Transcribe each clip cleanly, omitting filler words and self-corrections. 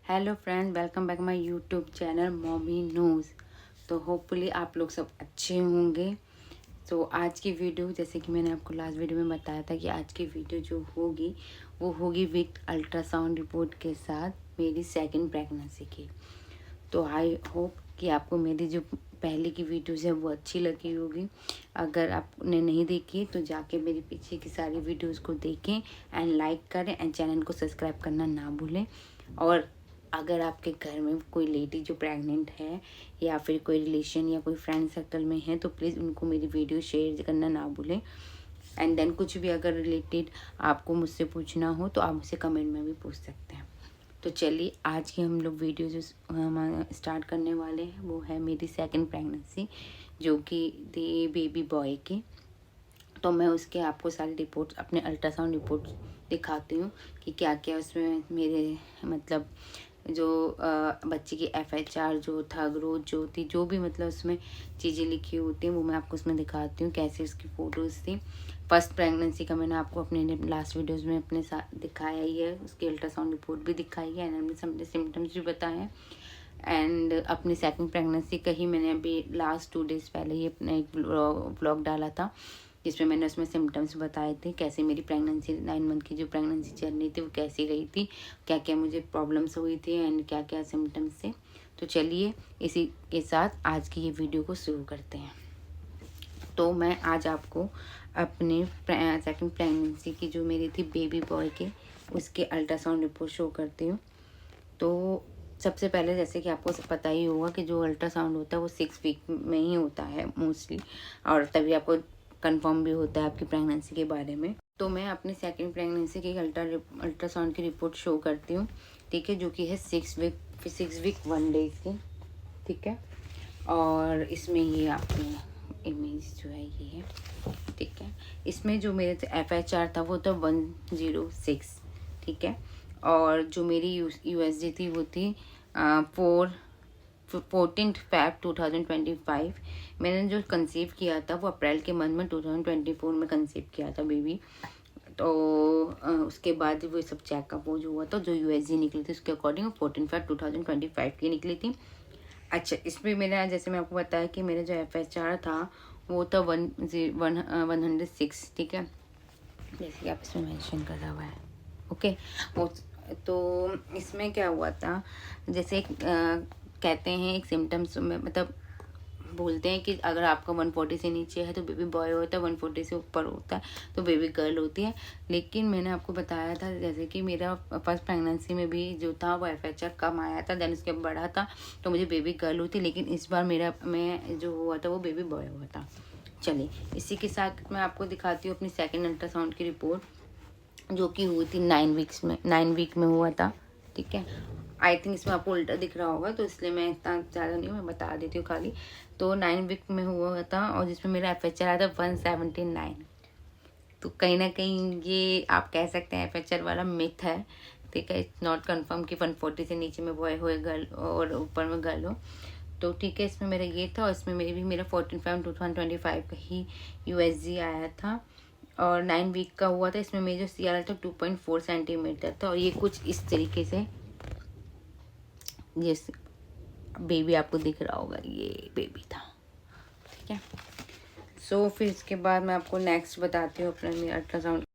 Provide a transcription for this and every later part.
Hello friend, welcome back my YouTube channel mommy knows. तो hopefully आप लोग सब अच्छे होंगे। तो आज की वीडियो, जैसे कि मैंने आपको लास्ट वीडियो में बताया था कि आज की वीडियो जो होगी वो होगी विद अल्ट्रासाउंड रिपोर्ट के साथ मेरी सेकंड प्रेगनेंसी की। तो आई होप कि आपको मेरी जो पहले की वीडियोज़ है वो अच्छी लगी होगी। अगर आपने नहीं देखी तो जाके मेरी पीछे की सारी वीडियोज़ को देखें एंड लाइक करें एंड चैनल को सब्सक्राइब करना ना भूलें। और अगर आपके घर में कोई लेडी जो प्रेग्नेंट है या फिर कोई रिलेशन या कोई फ्रेंड सर्कल में है तो प्लीज़ उनको मेरी वीडियो शेयर करना ना भूलें। एंड देन कुछ भी अगर रिलेटेड आपको मुझसे पूछना हो तो आप मुझसे कमेंट में भी पूछ सकते हैं। तो चलिए, आज की हम लोग वीडियो जो हम स्टार्ट करने वाले हैं वो है मेरी सेकंड प्रेगनेंसी, जो कि थी बेबी बॉय की। तो मैं उसके आपको सारी रिपोर्ट्स, अपने अल्ट्रासाउंड रिपोर्ट दिखाती हूँ कि क्या क्या उसमें मेरे मतलब जो बच्चे की FHR जो था, ग्रोथ जो थी, जो भी मतलब उसमें चीज़ें लिखी होती हैं वो मैं आपको उसमें दिखाती हूँ, कैसे उसकी फ़ोटोज़ थी। फर्स्ट प्रेगनेंसी का मैंने आपको अपने लास्ट वीडियोज़ में अपने साथ दिखाया ही है, उसकी अल्ट्रासाउंड रिपोर्ट भी दिखाई है एंड हमने सारे सिम्टम्स भी बताए हैं। एंड अपनी सेकंड प्रेगनेंसी का ही मैंने अभी लास्ट 2 डेज़ पहले ही अपना एक व्लॉग डाला था, जिसमें मैंने उसमें सिम्टम्स बताए थे, कैसे मेरी प्रेगनेंसी 9 मंथ की जो प्रेगनेंसी चल रही थी वो कैसी रही थी, क्या क्या मुझे प्रॉब्लम्स हुई थी एंड क्या क्या सिम्टम्स थे। तो चलिए, इसी के साथ आज की ये वीडियो को शुरू करते हैं। तो मैं आज आपको अपने सेकंड प्रेगनेंसी की जो मेरी थी बेबी बॉय के, उसके अल्ट्रासाउंड रिपोर्ट शो करती हूँ। तो सबसे पहले, जैसे कि आपको पता ही होगा कि जो अल्ट्रासाउंड होता है वो 6 वीक में ही होता है मोस्टली, और तभी आपको कंफर्म भी होता है आपकी प्रेगनेंसी के बारे में। तो मैं अपनी सेकंड प्रेगनेंसी की अल्ट्रासाउंड की रिपोर्ट शो करती हूँ, ठीक है, जो कि है 6 वीक 1 डे की, ठीक है। और इसमें ये आपकी इमेज जो है ये है, ठीक है। इसमें जो मेरे FHR था वो था 106, ठीक है। और जो मेरी USG थी वो थी 14 Feb 2025। मैंने जो कंसीव किया था वो अप्रैल के मंथ में 2024 में कंसीव किया था बेबी। तो उसके बाद वो सब चेकअप वो जो हुआ था, जो USG निकली थी उसके अकॉर्डिंग 14 Feb 2025 की निकली थी। अच्छा, इसमें मेरा, जैसे मैं आपको बताया कि मेरा जो FHR था वो था 106, ठीक है, जैसे कि आप इसमें मेंशन करा हुआ है, ओके। वो तो इसमें क्या हुआ था, जैसे एक कहते हैं एक सिम्टम्स में मतलब बोलते हैं कि अगर आपका 140 से नीचे है तो बेबी बॉय होता है, 140 से ऊपर होता है तो बेबी गर्ल होती है। लेकिन मैंने आपको बताया था जैसे कि मेरा फर्स्ट प्रेगनेंसी में भी जो था वो FHR कम आया था, देन उसके बढ़ा था तो मुझे बेबी गर्ल हुई थी। लेकिन इस बार मेरा मैं जो हुआ था वो बेबी बॉय हुआ था। चलिए, इसी के साथ मैं आपको दिखाती हूँ अपनी सेकेंड अल्ट्रासाउंड की रिपोर्ट, जो कि हुई थी 9 वीक में हुआ था, ठीक है। आई थिंक इसमें आपको उल्टा दिख रहा होगा तो इसलिए मैं इतना ज़्यादा नहीं हूँ, मैं बता देती हूँ खाली। तो 9 वीक में हुआ था और जिसमें मेरा FHR आया था 179। तो कहीं ना कहीं ये आप कह सकते हैं FHR वाला मिथ है, ठीक है। इट्स नॉट कन्फर्म कि 140 से नीचे में बॉय हो गर्ल और ऊपर में गर्ल हो। तो ठीक है, इसमें मेरा ये था और इसमें मेरा 14 Feb 2025 का ही USG आया था और 9 वीक का हुआ था। इसमें मेरा जो CR था 2.4 सेंटीमीटर था और ये कुछ इस तरीके से, ये बेबी आपको दिख रहा होगा, ये बेबी था, ठीक है। सो फिर इसके बाद मैं आपको नेक्स्ट बताती हूँ अपना अल्ट्रासाउंड।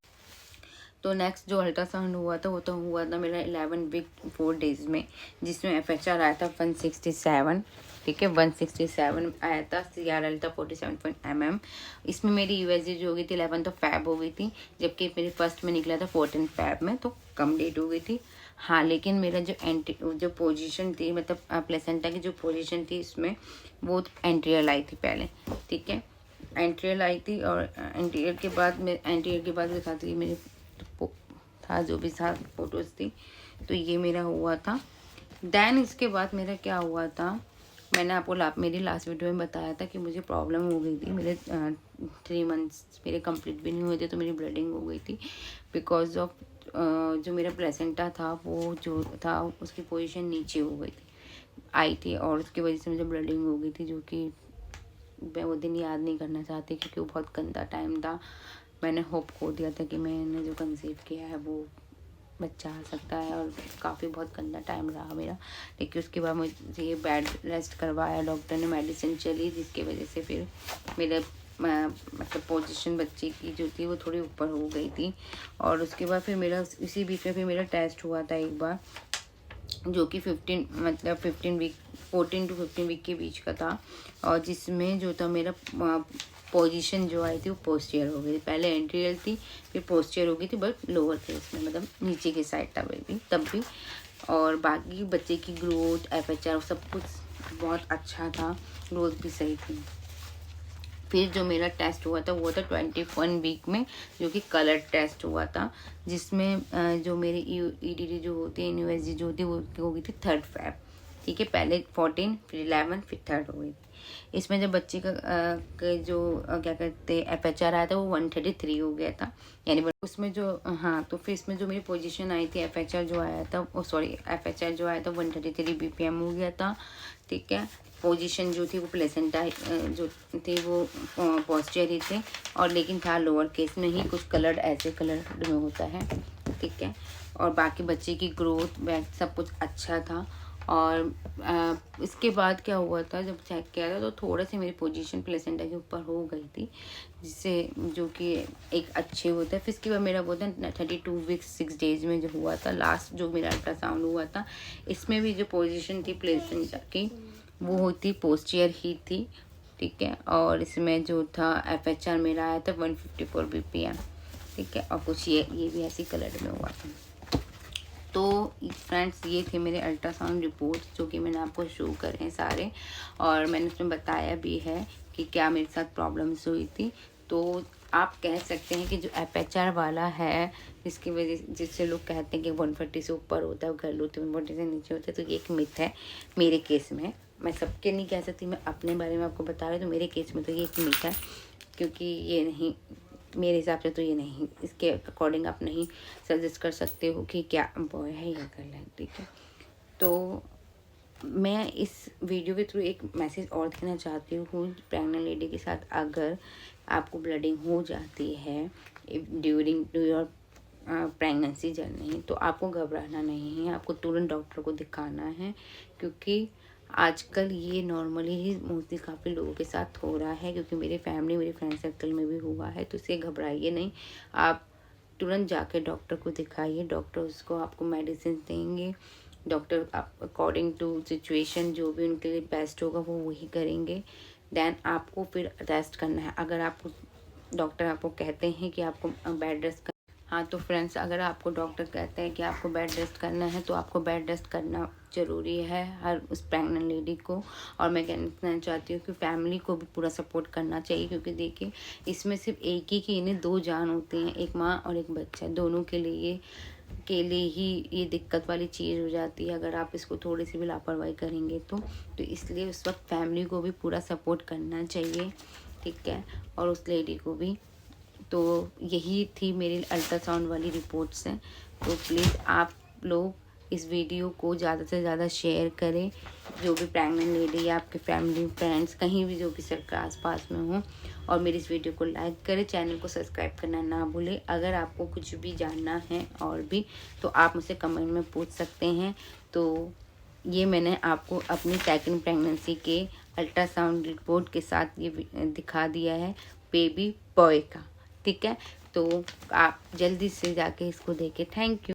तो नेक्स्ट जो अल्ट्रासाउंड हुआ था वो तो हुआ था मेरा 11 वीक 4 डेज में, जिसमें FHR आया था 167, ठीक है, 167 आया था। CR आया था 47 इसमें मेरी USG जो हो गई थी 11 Feb हो गई थी, जबकि मेरी फर्स्ट में निकला था 14 Feb में, तो कम डेट हो गई थी। हाँ, लेकिन मेरा जो पोजीशन थी, मतलब प्लेसेंटा की जो पोजीशन थी इसमें, वो एंट्रियल आई थी पहले, ठीक है। एंट्रियल आई थी और एंट्रियर के बाद दिखाती थी मेरी था जो भी था फोटोज थी। तो ये मेरा हुआ था। देन इसके बाद मेरा क्या हुआ था, मैंने आपको मेरी लास्ट वीडियो में बताया था कि मुझे प्रॉब्लम हो गई थी, मेरे 3 मंथ्स मेरे कंप्लीट भी नहीं हुए थे तो मेरी ब्लीडिंग हो गई थी बिकॉज ऑफ जो मेरा प्लेसेंटा था वो जो था उसकी पोजीशन नीचे हो गई थी, आई थी, और उसकी वजह से मुझे ब्लीडिंग हो गई थी, जो कि मैं वो दिन याद नहीं करना चाहती क्योंकि वो बहुत गंदा टाइम था। मैंने होप खो दिया था कि मैंने जो कंसीव किया है वो बच्चा आ सकता है। और काफ़ी बहुत गंदा टाइम रहा मेरा, लेकिन उसके बाद मुझे बेड रेस्ट करवाया डॉक्टर ने, मेडिसिन चली, जिसकी वजह से फिर मेरा मतलब पोजीशन बच्चे की जो थी वो थोड़ी ऊपर हो गई थी। और उसके बाद फिर मेरा इसी बीच में फिर मेरा टेस्ट हुआ था एक बार, जो कि 15 वीक 14 to 15 वीक के बीच का था। और जिसमें जो था मेरा पोजीशन जो आई थी वो पोस्टीरियर हो गई थी। पहले एंटीरियर थी, फिर पोस्टीरियर हो गई थी, बट लोअर केस में, मतलब नीचे की साइड था बेबी तब भी। और बाकी बच्चे की ग्रोथ, FHR सब कुछ बहुत अच्छा था, ग्रोथ भी सही थी। फिर जो मेरा टेस्ट हुआ था वो था 21 वीक में, जो कि कलर टेस्ट हुआ था, जिसमें जो मेरी EDD जो होती है, USG जो होती है, वो हो गई थी 3rd Feb। ठीक है, पहले 14, फिर 11, फिर 3rd हो गई थी। इसमें जब बच्चे का जो क्या कहते हैं FHR आया था वो 133 हो गया था, यानी उसमें जो तो फिर इसमें जो मेरी पोजीशन आई थी, FHR जो आया था, FHR जो आया था 133 BPM हो गया था। ठीक है, पोजीशन जो थी वो प्लेसेंटा जो थी वो पोस्चर ही थे, और लेकिन था लोअर केस में ही, कुछ कलर्ड ऐसे कलर में होता है। ठीक है, और बाकी बच्चे की ग्रोथ सब कुछ अच्छा था। और इसके बाद क्या हुआ था, जब चेक किया था तो थोड़ा सी मेरी पोजीशन प्लेसेंटा के ऊपर हो गई थी, जिससे जो कि एक अच्छे होता है। फिर इसके बाद मेरा वो था 32 वीक्स 6 डेज में जो हुआ था, लास्ट जो मेरा अल्ट्रासाउंड हुआ था, इसमें भी जो पोजीशन थी प्लेसेंटा की वो होती पोस्टीरियर ही थी। ठीक है, और इसमें जो था FHR मेरा आया था 154 BPM। ठीक है, और कुछ ये भी ऐसी कलर में हुआ था। तो फ्रेंड्स, ये थे मेरे अल्ट्रासाउंड रिपोर्ट, जो कि मैंने आपको शो करे हैं सारे, और मैंने उसमें बताया भी है कि क्या मेरे साथ प्रॉब्लम्स हुई थी। तो आप कह सकते हैं कि जो FHR वाला है, जिसकी वजह जिससे लोग कहते हैं कि 140 से ऊपर होता है, घरेलू 140 से नीचे होता है, तो ये एक मिथ है मेरे केस में। मैं सबके नहीं कह सकती, मैं अपने बारे में आपको बता रही हूँ। तो मेरे केस में तो ये एक मिथ है, क्योंकि ये नहीं, मेरे हिसाब से तो ये नहीं, इसके अकॉर्डिंग आप नहीं सजेस्ट कर सकते हो कि क्या बॉय है या गर्ल है। ठीक है, तो मैं इस वीडियो के थ्रू एक मैसेज और देना चाहती हूँ प्रेग्नेंट लेडी के साथ। अगर आपको ब्लीडिंग हो जाती है ड्यूरिंग योर प्रेगनेंसी जर्नी, तो आपको घबराना नहीं है, आपको तुरंत डॉक्टर को दिखाना है, क्योंकि आजकल ये नॉर्मली ही मोस्टली काफ़ी लोगों के साथ हो रहा है, क्योंकि मेरे फ्रेंड सर्कल में भी हुआ है। तो इससे घबराइए नहीं, आप तुरंत जाके डॉक्टर को दिखाइए। डॉक्टर उसको आपको मेडिसिन देंगे, डॉक्टर अकॉर्डिंग टू सिचुएशन जो भी उनके लिए बेस्ट होगा वो वही करेंगे। देन आपको फिर रेस्ट करना है। अगर आपको डॉक्टर आपको कहते हैं कि आपको बेड रेस्ट हाँ, तो फ्रेंड्स, अगर आपको डॉक्टर कहते हैं कि आपको बेड रेस्ट करना है, तो आपको बेड रेस्ट करना ज़रूरी है हर उस प्रेग्नेंट लेडी को। और मैं कहना चाहती हूँ कि फैमिली को भी पूरा सपोर्ट करना चाहिए, क्योंकि देखिए इसमें सिर्फ एक ही की इन्हें 2 जान होती हैं, एक माँ और एक बच्चा, दोनों के लिए ही ये दिक्कत वाली चीज़ हो जाती है, अगर आप इसको थोड़ी सी भी लापरवाही करेंगे तो इसलिए उस वक्त फैमिली को भी पूरा सपोर्ट करना चाहिए। ठीक है, और उस लेडी को भी। तो यही थी मेरी अल्ट्रासाउंड वाली रिपोर्ट्स हैं। तो प्लीज़ आप लोग इस वीडियो को ज़्यादा से ज़्यादा शेयर करें, जो भी प्रेग्नेंट लेडी या आपके फैमिली फ्रेंड्स कहीं भी जो भी सबके आसपास में हो, और मेरी इस वीडियो को लाइक करें, चैनल को सब्सक्राइब करना ना भूलें। अगर आपको कुछ भी जानना है और भी, तो आप मुझसे कमेंट में पूछ सकते हैं। तो ये मैंने आपको अपनी सेकंड प्रेगनेंसी के अल्ट्रासाउंड रिपोर्ट के साथ ये दिखा दिया है, बेबी बॉय का। ठीक है, तो आप जल्दी से जाके इसको देखें। Thank you.